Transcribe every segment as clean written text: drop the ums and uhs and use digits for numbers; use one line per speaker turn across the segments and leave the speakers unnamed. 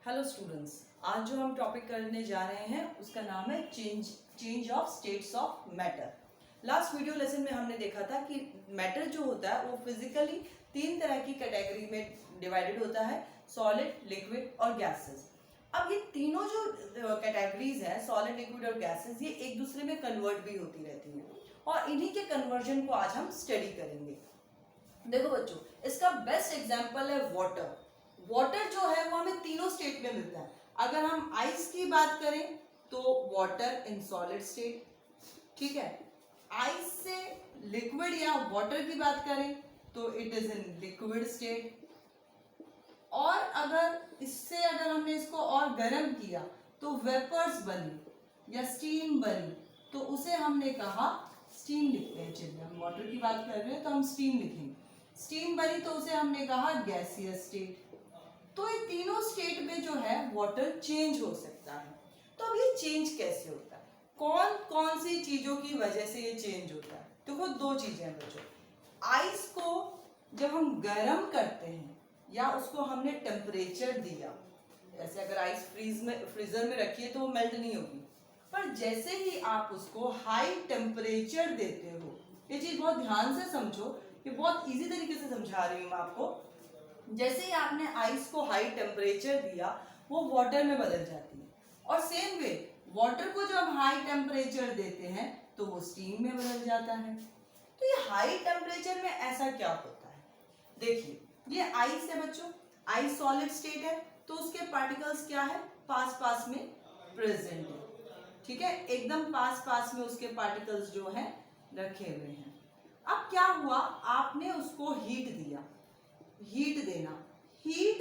Hello students, आज जो हम टॉपिक करने जा रहे हैं उसका नाम है change of states of matter. Last video lesson में हमने देखा था कि मैटर जो होता है वो फिजिकली तीन तरह की कैटेगरी में डिवाइडेड होता है, सॉलिड, लिक्विड और गैसेस। अब ये तीनों जो कैटेगरीज हैं, सॉलिड, लिक्विड और गैसेस, ये एक दूसरे में कन्वर्ट भी होती रहती हैं और इन्हीं के कन्वर्जन को आज हम स्टडी करेंगे। देखो बच्चों, इसका बेस्ट एग्जांपल है वाटर। वाटर जो है वो हमें तीनों स्टेट में मिलता है। अगर हम आइस की बात करें तो वाटर इन सॉलिड स्टेट, ठीक है। आइस से लिक्विड या वाटर की बात करें तो it is in liquid state. और अगर हमने इसको और गर्म किया तो वेपर्स बनी या स्टीम बनी तो उसे हमने कहा स्टीम लिखते हैं। चलिए, हम वाटर की बात कर रहे हैं तो हम स्टीम लिखेंगे। स्टीम बनी तो उसे हमने कहा गैसियस स्टेट। तो ये तीनों स्टेट में जो है वाटर चेंज हो सकता है। तो अब ये चेंज कैसे होता है, कौन कौन सी चीजों की वजह से ये चेंज होता है? देखो, दो चीजें हैं बच्चों। आइस को जब हम गर्म करते हैं या उसको हमने टेम्परेचर दिया, जैसे अगर आइस फ्रीजर में रखिए तो वो मेल्ट नहीं होगी, पर जैसे ही आप उसको हाई टेम्परेचर देते हो, ये चीज बहुत ध्यान से समझो, ये बहुत इजी तरीके से समझा रही हूँ मैं आपको। जैसे ही आपने आइस को हाई टेम्परेचर दिया वो वाटर में बदल जाती है, और सेम वे वाटर को जब हम हाई टेम्परेचर देते हैं तो वो स्टीम में बदल जाता है। तो ये हाई टेम्परेचर में ऐसा क्या होता है? देखिए, ये आइस है बच्चों, आइस सॉलिड स्टेट है तो उसके पार्टिकल्स क्या है, पास पास में प्रेजेंट है, ठीक है, एकदम पास पास में उसके पार्टिकल्स जो है रखे हुए हैं। अब क्या हुआ, आपने उसको हीट दिया। हीट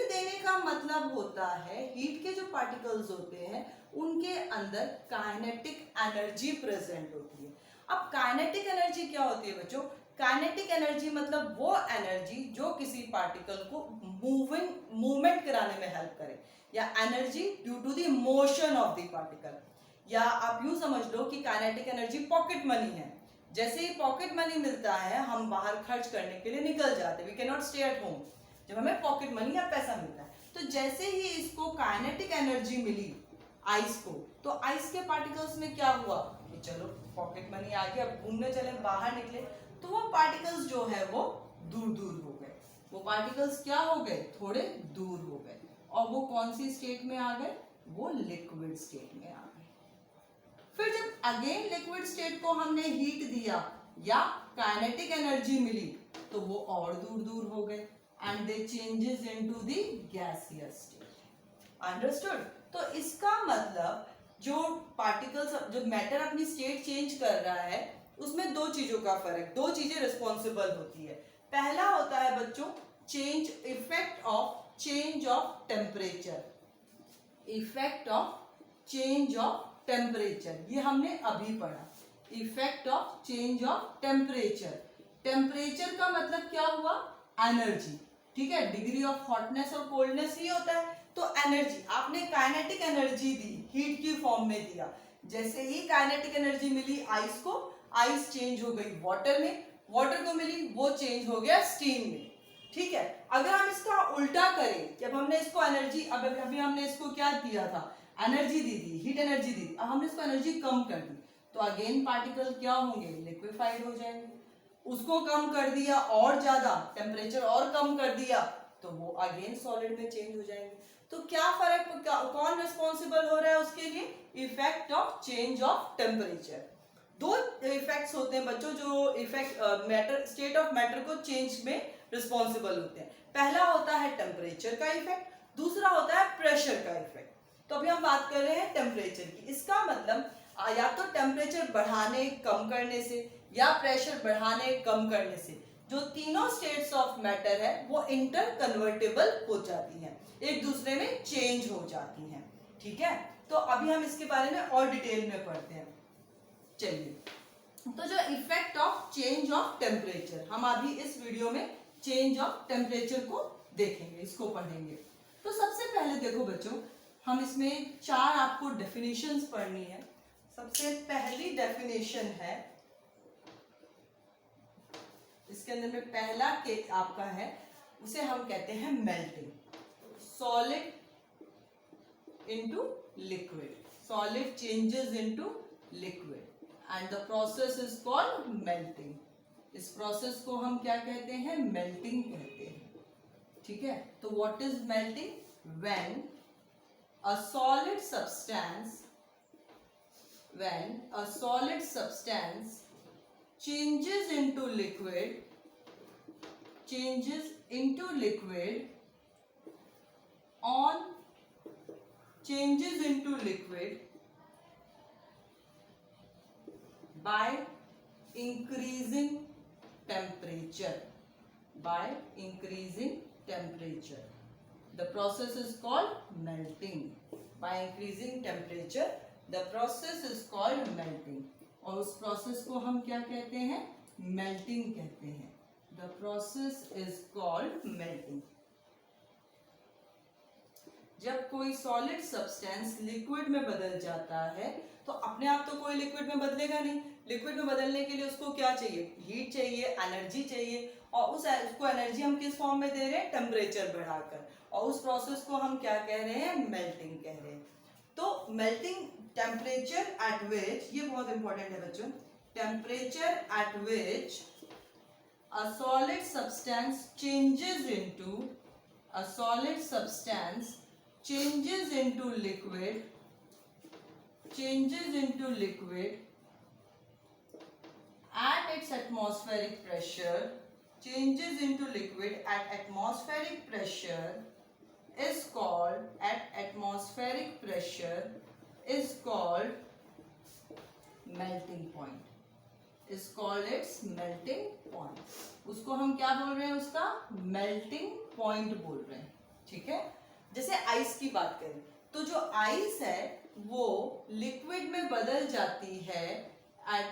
देने का मतलब होता है हीट के जो पार्टिकल्स होते हैं उनके अंदर काइनेटिक एनर्जी प्रेजेंट होती है। अब काइनेटिक एनर्जी क्या होती है बच्चों? काइनेटिक एनर्जी मतलब वो एनर्जी जो किसी पार्टिकल को मूवमेंट कराने में हेल्प करे, या energy due to the motion of the particle. या आप यूं समझ लो कि काइनेटिक एनर्जी पॉकेट मनी है। जैसे ही पॉकेट मनी मिलता है हम बाहर खर्च करने के लिए निकल जाते हैं, we can not stay at home. जब हमें पॉकेट मनी या पैसा मिलता है तो जैसे ही इसको काइनेटिक एनर्जी मिली आइस को, तो आइस के पार्टिकल्स में क्या हुआ कि चलो पॉकेट मनी आ गया, अब घूमने चले, बाहर निकले, तो वो पार्टिकल्स जो है वो दूर दूर हो गए। वो पार्टिकल्स क्या हो गए, थोड़े दूर हो गए, और वो कौन सी स्टेट में आ गए, वो लिक्विड स्टेट में आ गए। फिर जब अगेन लिक्विड स्टेट को हमने हीट दिया या काइनेटिक एनर्जी मिली तो वो और दूर दूर हो गए, and they changes into the gaseous state. Understood? तो इसका मतलब जो पार्टिकल्स, जो मैटर अपनी स्टेट चेंज कर रहा है उसमें दो चीजों का फर्क, दो चीजें रिस्पॉन्सिबल होती है। पहला होता है बच्चों effect of change of temperature. Effect of change of temperature, ये हमने अभी पढ़ा। Effect of change of temperature. Temperature का मतलब क्या हुआ, एनर्जी, ठीक है, डिग्री ऑफ हॉटनेस और कोल्डनेस ही होता है। तो एनर्जी आपने काइनेटिक एनर्जी दी, हीट की फॉर्म में दिया। जैसे ही काइनेटिक एनर्जी मिली आइस को, आइस चेंज हो गई वाटर में, वाटर को मिली वो चेंज हो गया स्टीम में, ठीक है। अगर हम इसका उल्टा करें, जब हमने इसको एनर्जी, अभी हमने इसको क्या दिया था, एनर्जी दी थी, हीट एनर्जी दी थी, अब हमने इसको एनर्जी कम कर दी तो अगेन पार्टिकल क्या होंगे, लिक्विफाइड हो जाएंगे। उसको कम कर दिया और ज्यादा, टेम्परेचर और कम कर दिया तो वो अगेन सॉलिड में चेंज हो जाएंगे। तो क्या फर्क, कौन रिस्पॉन्सिबल हो रहा है उसके लिए? Effect of change of temperature. दो इफेक्ट्स होते हैं बच्चों जो effect matter, state of matter को चेंज में रिस्पॉन्सिबल होते हैं। पहला होता है टेम्परेचर का इफेक्ट, दूसरा होता है प्रेशर का इफेक्ट। तो अभी हम बात कर रहे हैं टेम्परेचर की। इसका मतलब या तो टेम्परेचर बढ़ाने कम करने से या प्रेशर बढ़ाने कम करने से जो तीनों स्टेट्स ऑफ मैटर है वो इंटर कन्वर्टेबल हो जाती हैं, एक दूसरे में चेंज हो जाती हैं, ठीक है। तो अभी हम इसके बारे में और डिटेल में पढ़ते हैं। चलिए, तो जो effect of change of temperature, हम अभी इस वीडियो में चेंज ऑफ टेम्परेचर को देखेंगे, इसको पढ़ेंगे। तो सबसे पहले देखो बच्चों, हम इसमें चार आपको डेफिनेशंस पढ़नी है। सबसे पहली डेफिनेशन है, इसके अंदर में पहला के आपका है, उसे हम कहते हैं melting. Solid into liquid. Solid changes into liquid and the process is called melting. इस प्रोसेस को हम क्या कहते हैं? मेल्टिंग कहते हैं. ठीक है, तो what is melting? When a solid substance changes into liquid by increasing temperature. The process is called melting. By increasing temperature, the process is called melting. और उस process को हम क्या कहते हैं? Melting कहते हैं. The process is called melting. जब कोई सॉलिड सब्सटेंस लिक्विड में बदल जाता है तो अपने आप तो कोई लिक्विड में बदलेगा नहीं. लिक्विड में बदलने के लिए उसको क्या चाहिए? हीट चाहिए, एनर्जी चाहिए. और उसको एनर्जी हम किस फॉर्म में दे रहे हैं? टेम्परेचर बढ़ाकर. और उस प्रोसेस को हम क्या कह रहे हैं? मेल्टिंग कह रहे हैं. तो मेल्टिंग टेम्परेचर एट विच, ये बहुत इंपॉर्टेंट है बच्चों, temperature at which a solid substance changes into liquid at its atmospheric pressure, is called melting point. Is called its melting point. उसको हम क्या बोल रहे हैं? उसका melting point बोल रहे हैं. ठीक है, जैसे आइस की बात करें तो जो आइस है वो लिक्विड में बदल जाती है एट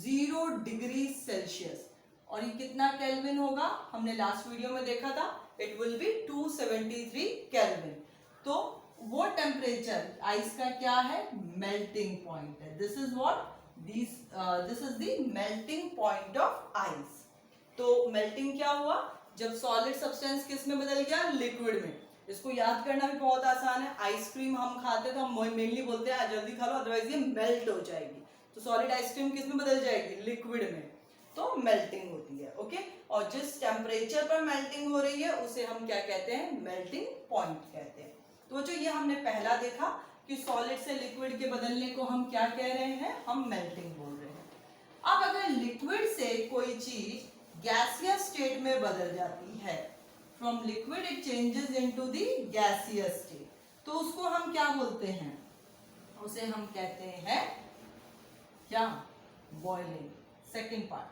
0 डिग्री सेल्सियस. और ये कितना केल्विन होगा? हमने लास्ट वीडियो में देखा था, इट विल बी 273 केल्विन. तो वो टेम्परेचर आइस का क्या है? मेल्टिंग पॉइंट है. This is what this is the melting point of ice. तो मेल्टिंग क्या हुआ? जब सॉलिड सब्सटेंस किस में बदल गया? लिक्विड में. इसको याद करना भी बहुत आसान है. आइसक्रीम हम खाते तो हम मेनली बोलते हैं जल्दी खा लो अदरवाइज ये मेल्ट हो जाएगी. तो सॉलिड आइसक्रीम किस में बदल जाएगी? लिक्विड में. तो मेल्टिंग होती है. ओके, और जिस टेम्परेचर पर मेल्टिंग हो रही है उसे हम क्या कहते हैं? मेल्टिंग पॉइंट कहते हैं. तो जो ये हमने पहला देखा कि सॉलिड से लिक्विड के बदलने को हम क्या कह रहे हैं? हम मेल्टिंग बोल रहे हैं. अब अगर लिक्विड से कोई चीज गैसियस स्टेट में बदल जाती है, from liquid it changes into the gaseous state, तो उसको हम क्या बोलते हैं? उसे हम कहते हैं क्या? बॉइलिंग. सेकेंड पार्ट,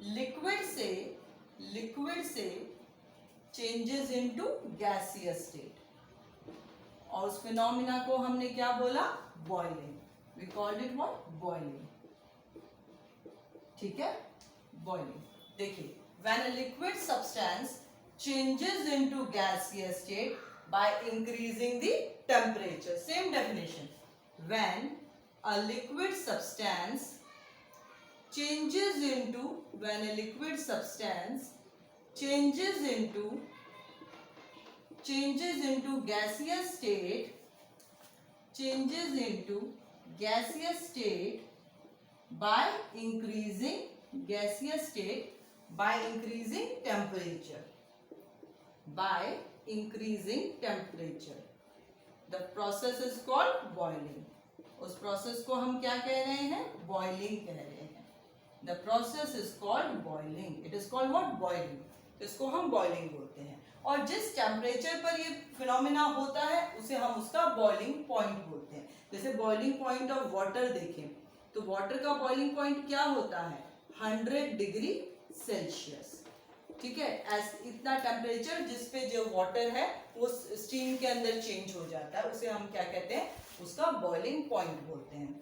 लिक्विड से चेंजेस इनटू गैसियस स्टेट, और उस फिनोमिना को हमने क्या बोला? Boiling. We called it what? Boiling. ठीक है, बॉइलिंग. देखिए, when a liquid substance changes into gaseous state by increasing the temperature. Same definition. When a liquid substance changes into gaseous state by increasing temperature. The process is called boiling. उस process को हम क्या कह रहे हैं? Boiling कह रहे हैं. The process is called boiling. It is called what? Boiling. इसको हम बॉइलिंग बोलते हैं. और जिस टेम्परेचर पर ये फिनोमिना होता है उसे हम उसका बॉइलिंग पॉइंट बोलते हैं. जैसे बॉइलिंग पॉइंट ऑफ वाटर देखें तो वाटर का बॉइलिंग पॉइंट क्या होता है? 100 डिग्री सेल्सियस. ठीक है, इतना टेम्परेचर जिसपे जो वाटर है वो स्टीम के अंदर चेंज हो जाता है, उसे हम क्या कहते हैं? उसका बॉइलिंग पॉइंट बोलते हैं.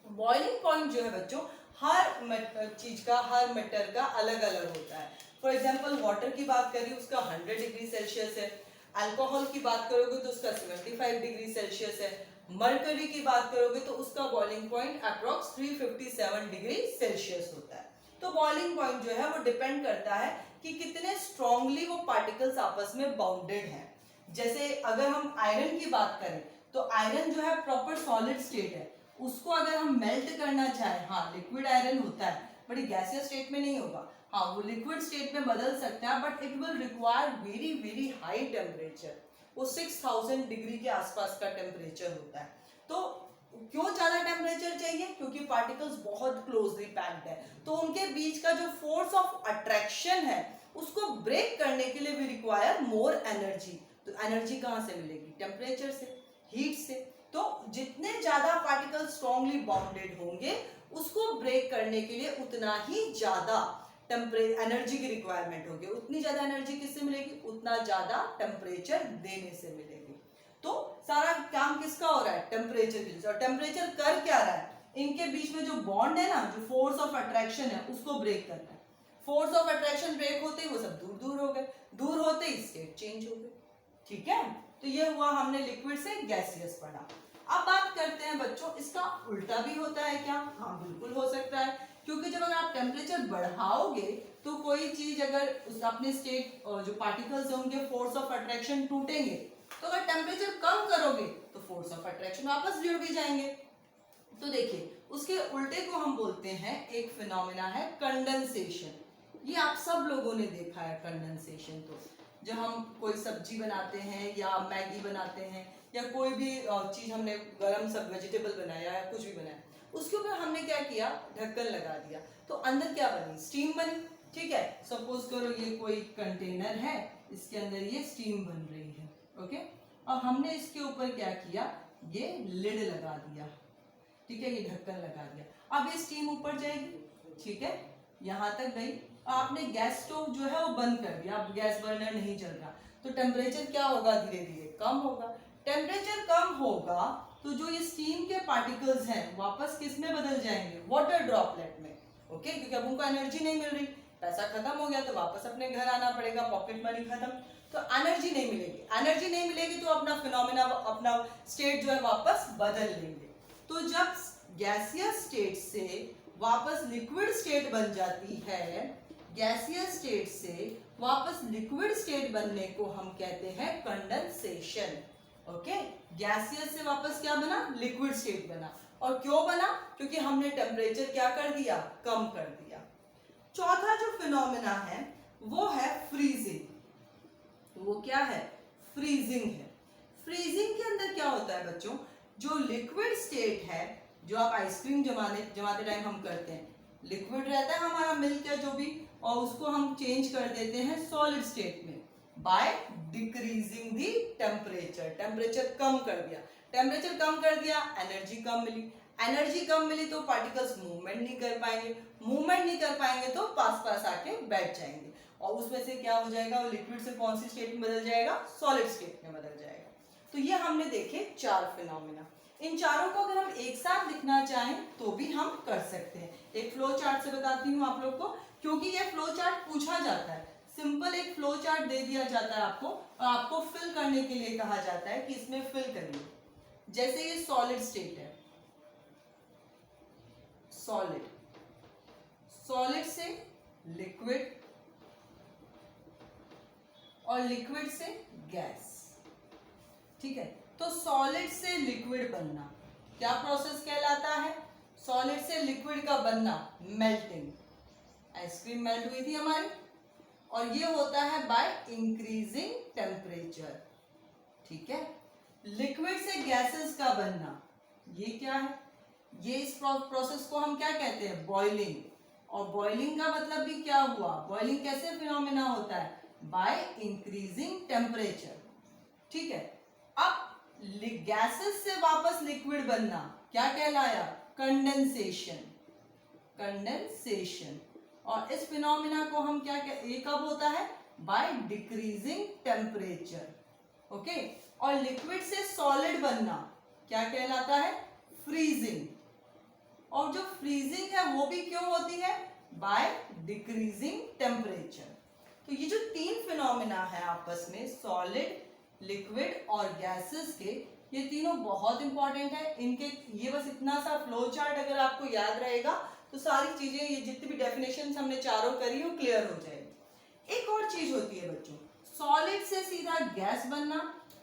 बॉइलिंग पॉइंट जो है बच्चों, हर चीज का, हर मैटर का अलग अलग होता है. फॉर एग्जाम्पल वाटर की बात करिए उसका 100 डिग्री सेल्सियस है. अल्कोहल की बात करोगे तो उसका 75 डिग्री सेल्सियस है. मरकरी की बात करोगे तो उसका boiling point approx 357 degree Celsius होता है. तो बॉइलिंग पॉइंट जो है वो डिपेंड करता है कि कितने स्ट्रांगली वो पार्टिकल्स आपस में बाउंडेड हैं. जैसे अगर हम आयरन की बात करें तो आयरन जो है प्रॉपर सॉलिड स्टेट है, उसको अगर हम मेल्ट करना चाहें, हाँ लिक्विड आयरन होता है बट ये गैसियस स्टेट में नहीं होगा, हाँ वो लिक्विड स्टेट में बदल सकता है but it will require very very high temperature, वो 6000 डिग्री के आसपास का टेम्परेचर होता है। तो क्यों ज्यादा टेम्परेचर चाहिए? क्योंकि पार्टिकल्स बहुत क्लोजली पैक्ड है, तो उनके बीच का जो फोर्स ऑफ अट्रैक्शन है उसको ब्रेक करने के लिए भी रिक्वायर मोर एनर्जी। तो एनर्जी कहाँ से मिलेगी? टेम्परेचर से, हीट से। तो जितने ज्यादा पार्टिकल स्ट्रॉन्गली बाउंडेड होंगे उसको ब्रेक करने के लिए उतना ही ज्यादा एनर्जी की रिक्वायरमेंट होगी। उतनी ज्यादा एनर्जी किससे मिलेगी? उतना ज्यादा टेम्परेचर देने से मिलेगी। तो सारा काम किसका हो रहा है? टेम्परेचर की। और टेम्परेचर कर क्या रहा है? इनके बीच में जो बॉन्ड है ना, जो फोर्स ऑफ अट्रैक्शन है उसको ब्रेक करना है। फोर्स ऑफ अट्रैक्शन ब्रेक होते ही वो सब दूर दूर हो गए, दूर होते ही स्टेट चेंज हो गई। ठीक है, तो ये हुआ हमने लिक्विड से गैसियस पढ़ा। अब बात करते हैं बच्चों, इसका उल्टा भी होता है क्या? हाँ बिल्कुल हो सकता है, क्योंकि जब अगर आप टेम्परेचर बढ़ाओगे तो कोई चीज अगर उस अपने स्टेट जो पार्टिकल्स है उनके फोर्स ऑफ अट्रैक्शन टूटेंगे, तो अगर टेम्परेचर कम करोगे तो फोर्स ऑफ अट्रैक्शन वापस जुड़ भी जाएंगे। तो देखिए उसके उल्टे को हम बोलते हैं, एक फिनोमेना है कंडेंसेशन। ये आप सब लोगों ने देखा है कंडेंसेशन। तो जब हम कोई सब्जी बनाते हैं या मैगी बनाते हैं या कोई भी चीज हमने गरम सब वेजिटेबल बनाया या कुछ भी बनाया, उसके ऊपर हमने क्या किया? ढक्कन लगा दिया, तो अंदर क्या बनी? स्टीम बनी। ठीक है, सपोज करो ये कोई कंटेनर है, इसके अंदर ये स्टीम बन रही है। ओके, और हमने इसके ऊपर क्या किया? ये लिड लगा दिया। ठीक है, ये ढक्कन लगा दिया। अब ये स्टीम ऊपर जाएगी। ठीक है, यहां तक गई। आपने गैस स्टोव जो है वो बंद कर दिया, अब गैस बर्नर नहीं चल रहा, तो टेम्परेचर क्या होगा? धीरे धीरे कम होगा। टेम्परेचर कम होगा तो जो ये स्टीम के पार्टिकल्स हैं वापस किस में बदल जाएंगे? वाटर ड्रॉपलेट में। ओके, क्योंकि अब उनको एनर्जी नहीं मिल रही, पैसा खत्म हो गया तो वापस अपने घर आना पड़ेगा, पॉकेट मनी खत्म, तो एनर्जी नहीं मिलेगी। एनर्जी नहीं मिलेगी तो अपना फिनोमेना, अपना स्टेट जो है वापस बदल लेंगे। तो जब गैसियस स्टेट से वापस लिक्विड स्टेट बन जाती है, गैसियस स्टेट से वापस लिक्विड स्टेट बनने को हम कहते हैं कंडेंसेशन। ओके, गैसियस से वापस क्या बना? लिक्विड स्टेट बना। और क्यों बना? क्योंकि हमने टेम्परेचर क्या कर दिया? कम कर दिया। चौथा जो फिनोमेना है वो है फ्रीजिंग। वो क्या है? फ्रीजिंग है। फ्रीजिंग के अंदर क्या होता है बच्चों? जो लिक्विड स्टेट है, जो आप आइसक्रीम जमाते टाइम हम करते हैं, लिक्विड रहता है हमारा मिल्क या जो भी, और उसको हम चेंज कर देते हैं सॉलिड स्टेट में by decreasing the temperature. Temperature कम कर दिया, टेम्परेचर कम कर दिया, एनर्जी कम मिली, एनर्जी कम मिली तो पार्टिकल्स मूवमेंट नहीं कर पाएंगे, मूवमेंट नहीं कर पाएंगे तो पास पास आके बैठ जाएंगे, और उसमें से क्या हो जाएगा? वो लिक्विड से कौन सी स्टेट में बदल जाएगा? सॉलिड स्टेट में बदल जाएगा। तो ये हमने देखे 4 फिनोमेना। इन चारों को अगर हम एक साथ लिखना चाहें तो भी हम कर सकते हैं। एक फ्लो चार्ट से बताती हूँ आप लोग को, क्योंकि ये फ्लो चार्ट पूछा जाता है। सिंपल एक फ्लो चार्ट दे दिया जाता है आपको, और आपको फिल करने के लिए कहा जाता है कि इसमें फिल करिए। जैसे ये सॉलिड स्टेट है, सॉलिड, सॉलिड से लिक्विड, और लिक्विड से गैस। ठीक है, तो सॉलिड से लिक्विड बनना क्या प्रोसेस कहलाता है? सॉलिड से लिक्विड का बनना मेल्टिंग। आइसक्रीम मेल्ट हुई थी हमारी, और ये होता है बाय इंक्रीजिंग टेम्परेचर। ठीक है, लिक्विड से गैसेस का बनना, ये क्या है? ये इस प्रोसेस को हम क्या कहते हैं? बॉइलिंग। और बॉइलिंग का मतलब भी क्या हुआ? बॉइलिंग कैसे फिनोमेना होता है? By increasing temperature. ठीक है, अब गैसेस से वापस लिक्विड बनना क्या कहलाया? कंडेंसेशन। कंडेंसेशन। और इस फिनोमेना को हम क्या ये कब होता है? By decreasing temperature. ओके, और लिक्विड से सॉलिड बनना क्या कहलाता है? फ्रीजिंग। और जो फ्रीजिंग है वो भी क्यों होती है? By decreasing temperature. तो ये जो 3 फिनोमेना है आपस में, सॉलिड, लिक्विड और गैसेस के, ये तीनों बहुत इंपॉर्टेंट है। इनके ये बस इतना सा फ्लो चार्ट अगर आपको याद रहेगा तो सारी चीजें, ये जितनी भी डेफिनेशंस हमने चारों करी वो क्लियर हो जाएगी। एक और चीज होती है बच्चों, सॉलिड से सीधा गैस बनना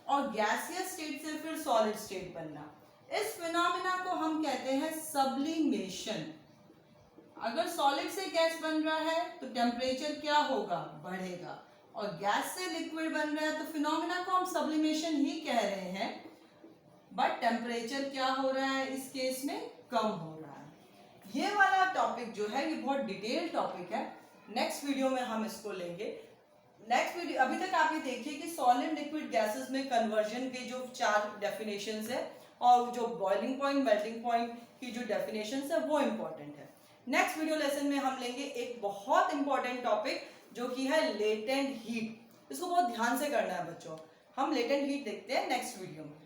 और गैसियस स्टेट से फिर सॉलिड स्टेट बनना। इस फिनोमेना को हम कहते हैं सब्लिमेशन। अगर सॉलिड से गैस बन रहा है तो टेम्परेचर क्या होगा, बढ़ेगा, और गैस से लिक्विड बन रहा है तो फिनोमेना को हम सब्लिमेशन ही कह रहे हैं, बट टेम्परेचर क्या हो रहा है इस केस में, कम हो रहा है। ये वाला टॉपिक जो है ये बहुत डिटेल टॉपिक है, नेक्स्ट वीडियो में हम इसको लेंगे। नेक्स्ट वीडियो, अभी तक आप ये देखिए कि सॉलिड लिक्विड गैसेस में कन्वर्जन के जो 4 डेफिनेशंस है और जो बॉइलिंग पॉइंट मेल्टिंग पॉइंट की जो डेफिनेशंस है वो इंपॉर्टेंट है। नेक्स्ट वीडियो लेसन में हम लेंगे एक बहुत इंपॉर्टेंट टॉपिक जो कि है लेटेंट हीट। इसको बहुत ध्यान से करना है बच्चों। हम लेटेंट हीट देखते हैं नेक्स्ट वीडियो में।